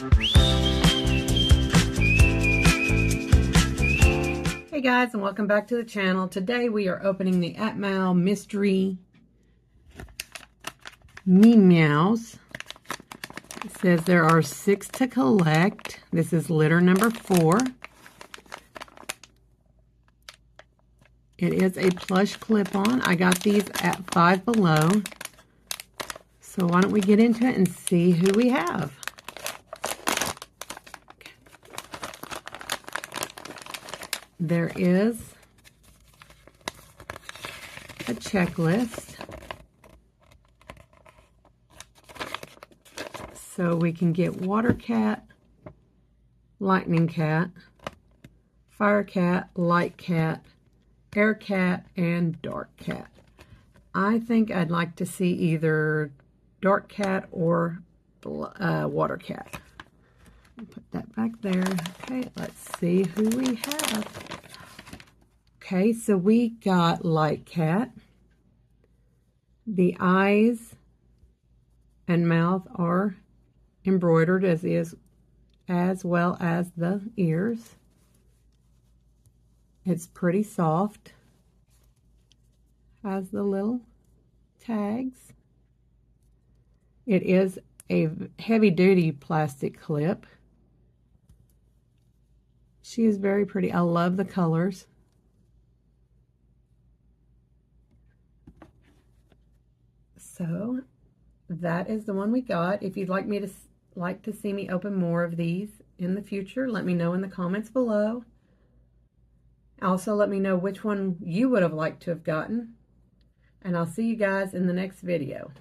Hey guys, and welcome back to the channel. Today we are opening the Aphmau mystery MeeMeows. It says there are 6 to collect. This is litter number 4. It is a plush clip-on. I got these at Five Below. So why don't we get into it and see who we have. There is a checklist. So we can get Water Cat, Lightning Cat, Fire Cat, Light Cat, Air Cat, and Dark Cat. I think I'd like to see either Dark Cat or Water Cat. Put that back there. Okay, let's see who we have. Okay, so we got Light Cat. The eyes and mouth are embroidered as well as the ears. It's pretty soft. Has the little tags. It is a heavy-duty plastic clip. She is very pretty. I love the colors. So that is the one we got. If you'd like to see me open more of these in the future, let me know in the comments below. Also, let me know which one you would have liked to have gotten. And I'll see you guys in the next video.